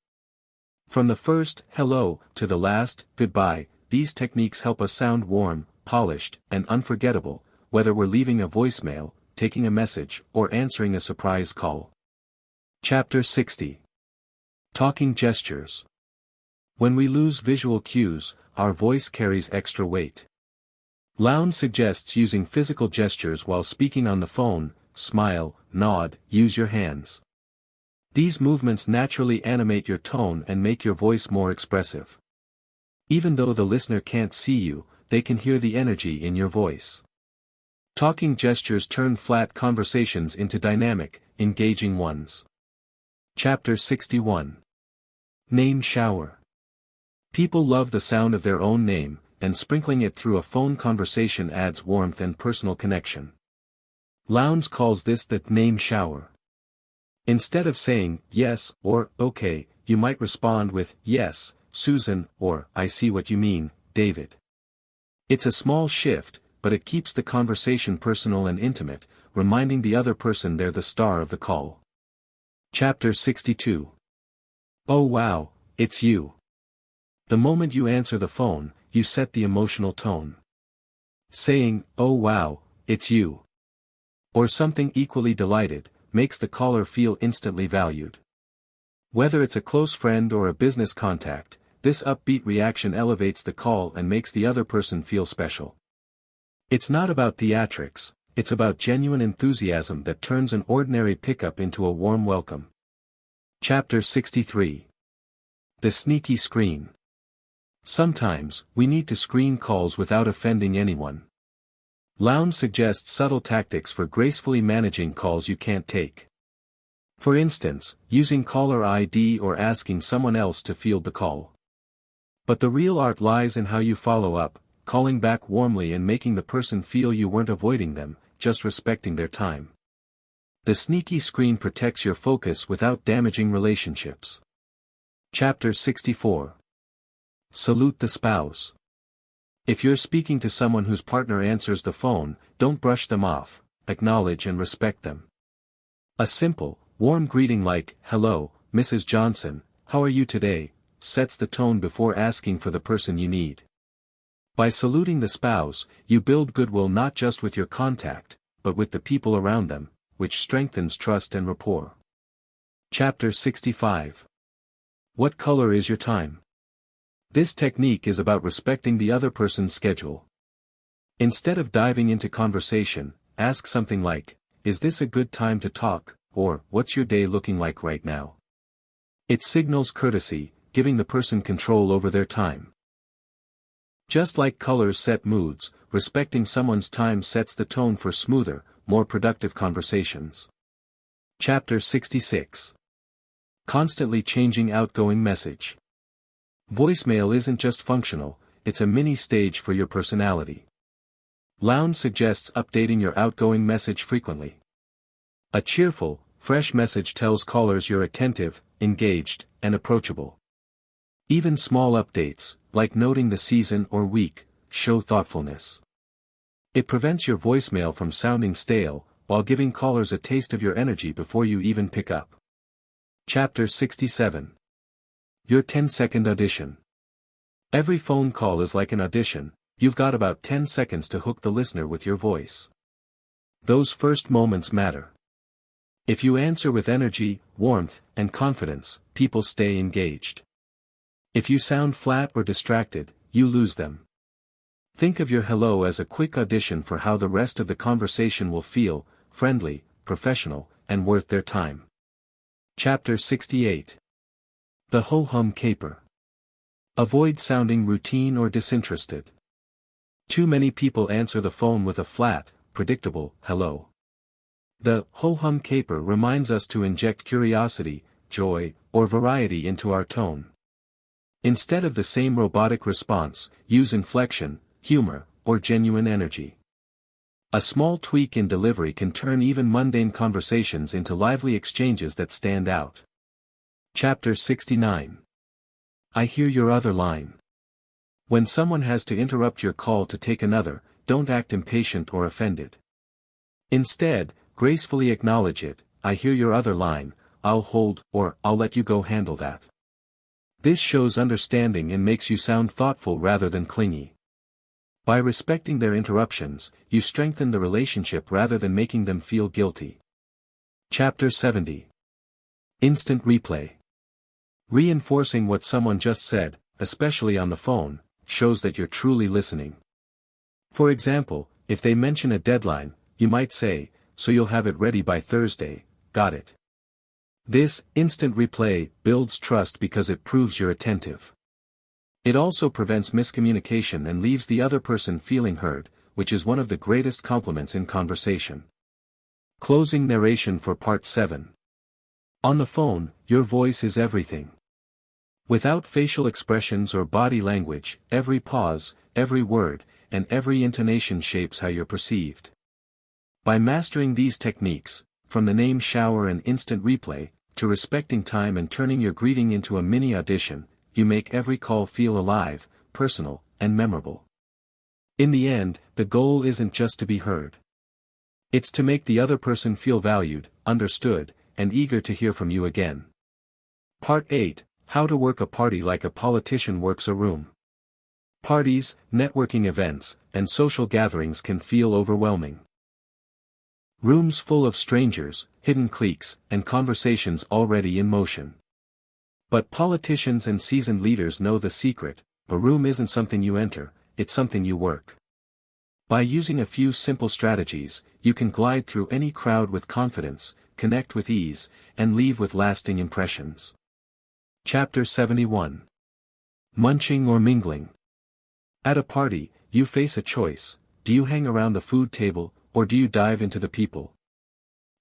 From the first, hello, to the last, goodbye, these techniques help us sound warm, polished, and unforgettable, whether we're leaving a voicemail, taking a message, or answering a surprise call. Chapter 60. Talking gestures. When we lose visual cues, our voice carries extra weight. Lowndes suggests using physical gestures while speaking on the phone: smile, nod, use your hands. These movements naturally animate your tone and make your voice more expressive. Even though the listener can't see you, they can hear the energy in your voice. Talking gestures turn flat conversations into dynamic, engaging ones. Chapter 61. Name shower. People love the sound of their own name, and sprinkling it through a phone conversation adds warmth and personal connection. Lowndes calls this the name shower. Instead of saying yes or okay, you might respond with yes, Susan, or I see what you mean, David. It's a small shift, but it keeps the conversation personal and intimate, reminding the other person they're the star of the call. Chapter 62. Oh wow, it's you. The moment you answer the phone, you set the emotional tone. Saying, oh wow, it's you, or something equally delighted, makes the caller feel instantly valued. Whether it's a close friend or a business contact, this upbeat reaction elevates the call and makes the other person feel special. It's not about theatrics, it's about genuine enthusiasm that turns an ordinary pickup into a warm welcome. Chapter 63. The sneaky screen. Sometimes, we need to screen calls without offending anyone. Lowndes suggests subtle tactics for gracefully managing calls you can't take. For instance, using caller ID or asking someone else to field the call. But the real art lies in how you follow up, calling back warmly and making the person feel you weren't avoiding them, just respecting their time. The sneaky screen protects your focus without damaging relationships. Chapter 64. Salute the spouse. If you're speaking to someone whose partner answers the phone, don't brush them off, acknowledge and respect them. A simple, warm greeting like, hello, Mrs. Johnson, how are you today, sets the tone before asking for the person you need. By saluting the spouse, you build goodwill not just with your contact, but with the people around them, which strengthens trust and rapport. Chapter 65. What color is your time? This technique is about respecting the other person's schedule. Instead of diving into conversation, ask something like, is this a good time to talk, or what's your day looking like right now? It signals courtesy, giving the person control over their time. Just like colors set moods, respecting someone's time sets the tone for smoother, more productive conversations. Chapter 66. Constantly changing outgoing message. Voicemail isn't just functional, it's a mini stage for your personality. Lowndes suggests updating your outgoing message frequently. A cheerful, fresh message tells callers you're attentive, engaged, and approachable. Even small updates, like noting the season or week, show thoughtfulness. It prevents your voicemail from sounding stale, while giving callers a taste of your energy before you even pick up. Chapter 67. Your 10-second audition. Every phone call is like an audition, you've got about 10 seconds to hook the listener with your voice. Those first moments matter. If you answer with energy, warmth, and confidence, people stay engaged. If you sound flat or distracted, you lose them. Think of your hello as a quick audition for how the rest of the conversation will feel: friendly, professional, and worth their time. Chapter 68. The Ho-hum Caper. Avoid sounding routine or disinterested. Too many people answer the phone with a flat, predictable hello. The ho-hum caper reminds us to inject curiosity, joy, or variety into our tone. Instead of the same robotic response, use inflection, humor, or genuine energy. A small tweak in delivery can turn even mundane conversations into lively exchanges that stand out. Chapter 69. I hear your other line. When someone has to interrupt your call to take another, don't act impatient or offended. Instead, gracefully acknowledge it: I hear your other line, I'll hold, or I'll let you go handle that. This shows understanding and makes you sound thoughtful rather than clingy. By respecting their interruptions, you strengthen the relationship rather than making them feel guilty. Chapter 70. Instant replay. Reinforcing what someone just said, especially on the phone, shows that you're truly listening. For example, if they mention a deadline, you might say, so you'll have it ready by Thursday, got it? This instant replay builds trust because it proves you're attentive. It also prevents miscommunication and leaves the other person feeling heard, which is one of the greatest compliments in conversation. Closing narration for Part 7. On the phone, your voice is everything. Without facial expressions or body language, every pause, every word, and every intonation shapes how you're perceived. By mastering these techniques, from the name shower and instant replay, to respecting time and turning your greeting into a mini audition, you make every call feel alive, personal, and memorable. In the end, the goal isn't just to be heard. It's to make the other person feel valued, understood, and eager to hear from you again. Part 8. How to work a party like a politician works a room. Parties, networking events, and social gatherings can feel overwhelming. Rooms full of strangers, hidden cliques, and conversations already in motion. But politicians and seasoned leaders know the secret: a room isn't something you enter, it's something you work. By using a few simple strategies, you can glide through any crowd with confidence, connect with ease, and leave with lasting impressions. Chapter 71. Munching or mingling. At a party, you face a choice: do you hang around the food table, or do you dive into the people?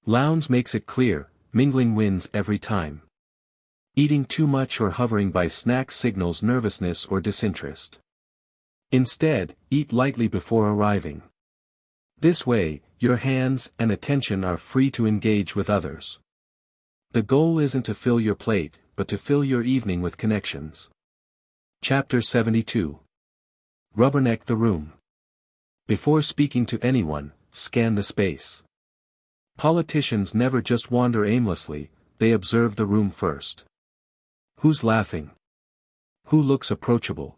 Lowndes makes it clear: mingling wins every time. Eating too much or hovering by snacks signals nervousness or disinterest. Instead, eat lightly before arriving. This way, your hands and attention are free to engage with others. The goal isn't to fill your plate, but to fill your evening with connections. Chapter 72. Rubberneck the room. Before speaking to anyone, scan the space. Politicians never just wander aimlessly, they observe the room first. Who's laughing? Who looks approachable?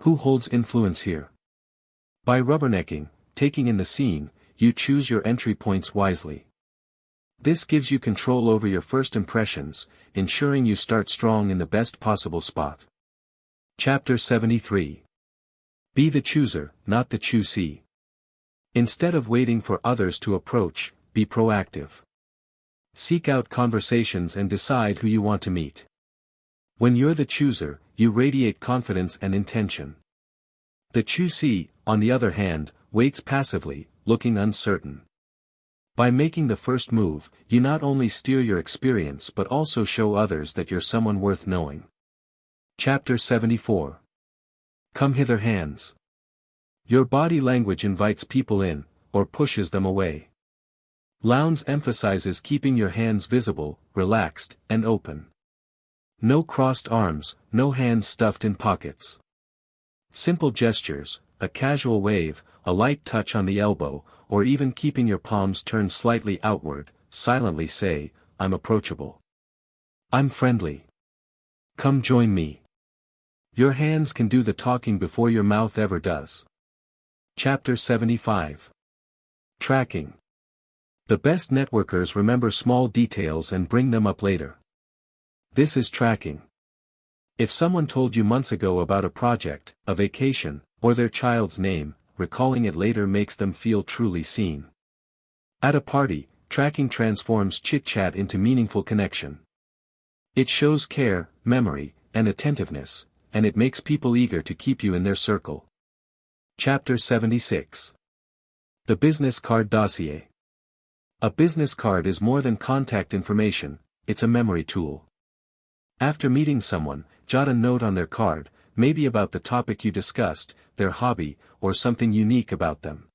Who holds influence here? By rubbernecking, taking in the scene, you choose your entry points wisely. This gives you control over your first impressions, ensuring you start strong in the best possible spot. Chapter 73. Be the chooser, not the choosee. Instead of waiting for others to approach, be proactive. Seek out conversations and decide who you want to meet. When you're the chooser, you radiate confidence and intention. The choosee, on the other hand, waits passively, looking uncertain. By making the first move, you not only steer your experience but also show others that you're someone worth knowing. Chapter 74. Come hither hands. Your body language invites people in, or pushes them away. Lowndes emphasizes keeping your hands visible, relaxed, and open. No crossed arms, no hands stuffed in pockets. Simple gestures, a casual wave, a light touch on the elbow, or even keeping your palms turned slightly outward, silently say, I'm approachable. I'm friendly. Come join me. Your hands can do the talking before your mouth ever does. Chapter 75. Tracking. The best networkers remember small details and bring them up later. This is tracking. If someone told you months ago about a project, a vacation, or their child's name, recalling it later makes them feel truly seen. At a party, tracking transforms chit-chat into meaningful connection. It shows care, memory, and attentiveness, and it makes people eager to keep you in their circle. Chapter 76. The Business Card Dossier. A business card is more than contact information, it's a memory tool. After meeting someone, jot a note on their card, maybe about the topic you discussed, their hobby, or something unique about them.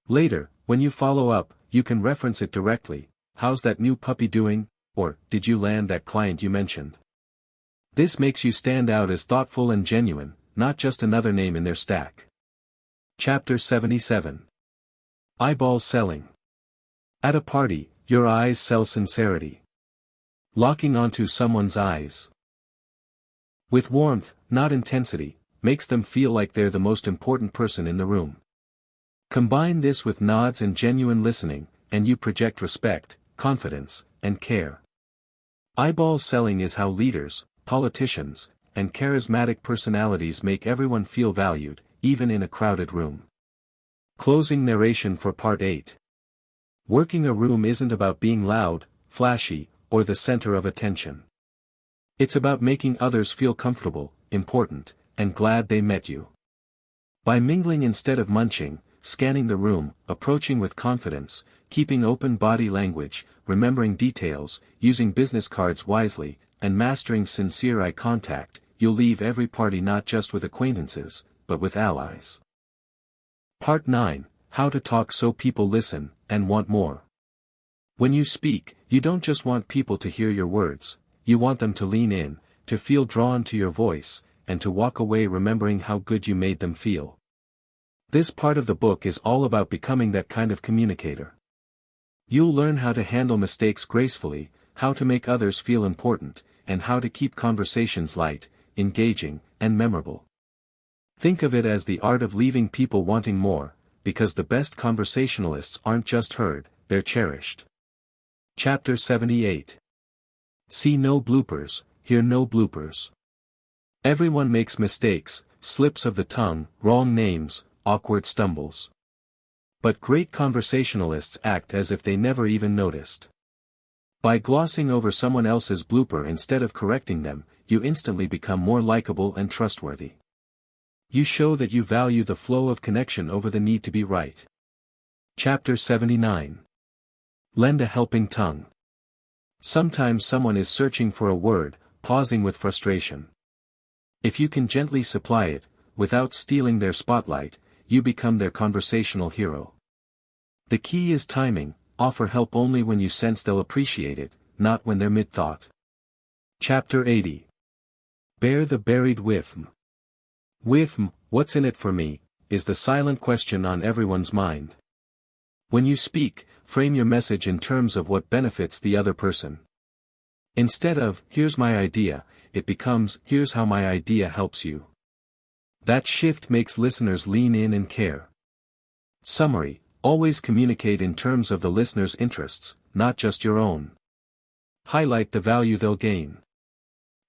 Later, when you follow up, you can reference it directly. How's that new puppy doing? Or, did you land that client you mentioned? This makes you stand out as thoughtful and genuine, not just another name in their stack. Chapter 77. Eyeball Selling. At a party, your eyes sell sincerity. Locking onto someone's eyes with warmth, not intensity, makes them feel like they're the most important person in the room. Combine this with nods and genuine listening, and you project respect, confidence, and care. Eyeball selling is how leaders, politicians, and charismatic personalities make everyone feel valued, even in a crowded room. Closing narration for Part 8. Working a room isn't about being loud, flashy, or the center of attention. It's about making others feel comfortable, important, and glad they met you. By mingling instead of munching, scanning the room, approaching with confidence, keeping open body language, remembering details, using business cards wisely, and mastering sincere eye contact, you'll leave every party not just with acquaintances, but with allies. Part 9. How to talk so people listen, and want more. When you speak, you don't just want people to hear your words, you want them to lean in, to feel drawn to your voice, and to walk away remembering how good you made them feel. This part of the book is all about becoming that kind of communicator. You'll learn how to handle mistakes gracefully, how to make others feel important, and how to keep conversations light, engaging, and memorable. Think of it as the art of leaving people wanting more, because the best conversationalists aren't just heard, they're cherished. Chapter 78. See no bloopers, hear no bloopers. Everyone makes mistakes, slips of the tongue, wrong names, awkward stumbles. But great conversationalists act as if they never even noticed. By glossing over someone else's blooper instead of correcting them, you instantly become more likable and trustworthy. You show that you value the flow of connection over the need to be right. Chapter 79. Lend a helping tongue. Sometimes someone is searching for a word, pausing with frustration. If you can gently supply it, without stealing their spotlight, you become their conversational hero. The key is timing, offer help only when you sense they'll appreciate it, not when they're mid-thought. Chapter 80. Bear the buried whim. Whim, what's in it for me, is the silent question on everyone's mind. When you speak, frame your message in terms of what benefits the other person. Instead of, here's my idea, it becomes, here's how my idea helps you. That shift makes listeners lean in and care. Summary, always communicate in terms of the listener's interests, not just your own. Highlight the value they'll gain.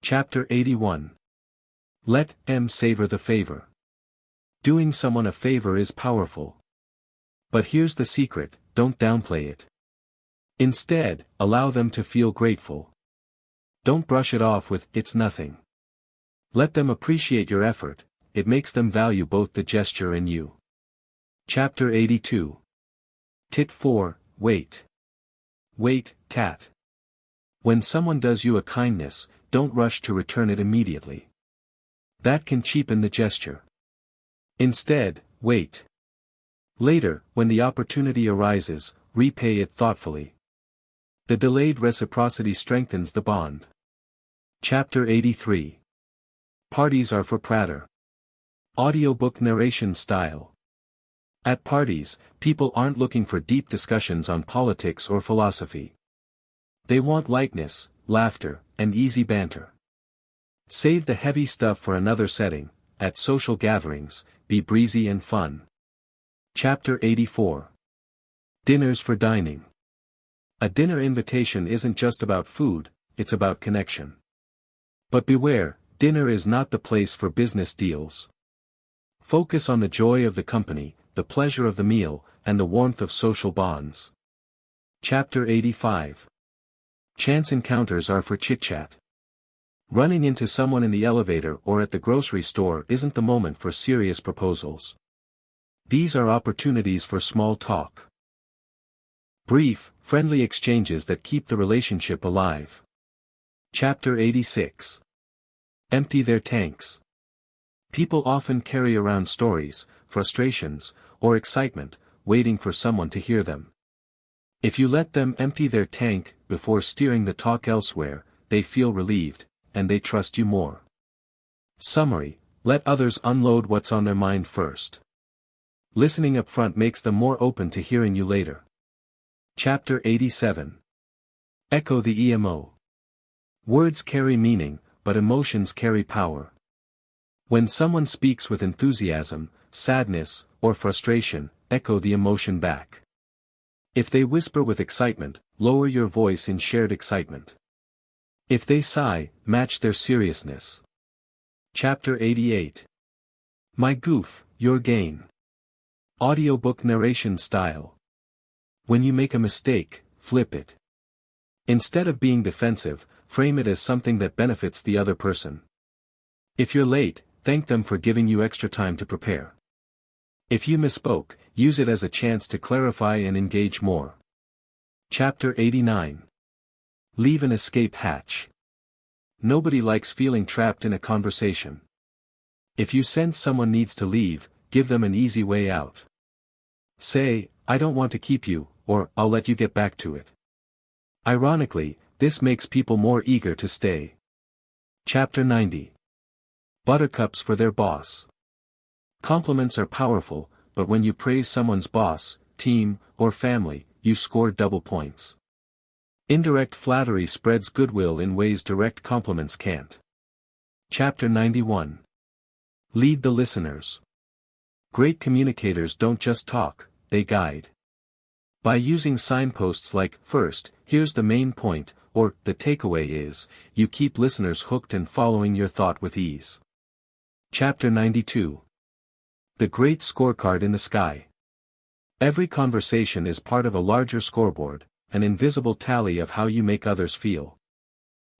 Chapter 81. Let them savor the favor. Doing someone a favor is powerful. But here's the secret, don't downplay it. Instead, allow them to feel grateful. Don't brush it off with, it's nothing. Let them appreciate your effort, it makes them value both the gesture and you. Chapter 82. Tit for, wait. Wait, tat. When someone does you a kindness, don't rush to return it immediately. That can cheapen the gesture. Instead, wait. Later, when the opportunity arises, repay it thoughtfully. The delayed reciprocity strengthens the bond. Chapter 83. Parties are for prater. Audiobook narration style. At parties, people aren't looking for deep discussions on politics or philosophy. They want lightness, laughter, and easy banter. Save the heavy stuff for another setting. At social gatherings, be breezy and fun. Chapter 84. Dinners for dining. A dinner invitation isn't just about food, it's about connection. But beware, dinner is not the place for business deals. Focus on the joy of the company, the pleasure of the meal, and the warmth of social bonds. Chapter 85. Chance encounters are for chit-chat. Running into someone in the elevator or at the grocery store isn't the moment for serious proposals. These are opportunities for small talk. Brief, friendly exchanges that keep the relationship alive. Chapter 86. Empty their tanks. People often carry around stories, frustrations, or excitement, waiting for someone to hear them. If you let them empty their tank before steering the talk elsewhere, they feel relieved, and they trust you more. Summary: let others unload what's on their mind first. Listening up front makes them more open to hearing you later. Chapter 87. Echo the EMO. Words carry meaning, but emotions carry power. When someone speaks with enthusiasm, sadness, or frustration, echo the emotion back. If they whisper with excitement, lower your voice in shared excitement. If they sigh, match their seriousness. Chapter 88. My goof, your gain. Audiobook narration style. When you make a mistake, flip it. Instead of being defensive, frame it as something that benefits the other person. If you're late, thank them for giving you extra time to prepare. If you misspoke, use it as a chance to clarify and engage more. Chapter 89. Leave an escape hatch. Nobody likes feeling trapped in a conversation. If you sense someone needs to leave, give them an easy way out. Say, "I don't want to keep you," or "I'll let you get back to it." Ironically, this makes people more eager to stay. Chapter 90. Buttercups for their boss. Compliments are powerful, but when you praise someone's boss, team, or family, you score double points. Indirect flattery spreads goodwill in ways direct compliments can't. Chapter 91. Lead the listeners. Great communicators don't just talk, they guide. By using signposts like, "First, here's the main point," or "the takeaway is," you keep listeners hooked and following your thought with ease. Chapter 92. The Great Scorecard in the Sky. Every conversation is part of a larger scoreboard, an invisible tally of how you make others feel.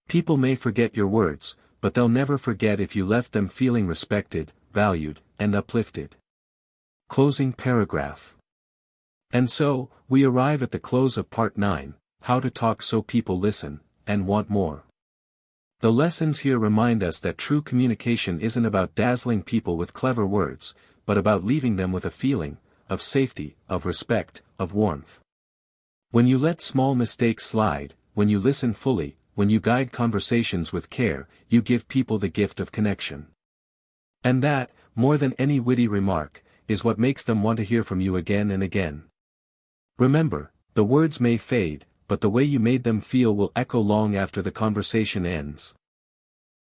People may forget your words, but they'll never forget if you left them feeling respected, valued, and uplifted. Closing paragraph. And so, we arrive at the close of Part 9, How to Talk So People Listen, and Want More. The lessons here remind us that true communication isn't about dazzling people with clever words, but about leaving them with a feeling of safety, of respect, of warmth. When you let small mistakes slide, when you listen fully, when you guide conversations with care, you give people the gift of connection. And that, more than any witty remark, is what makes them want to hear from you again and again. Remember, the words may fade, but the way you made them feel will echo long after the conversation ends.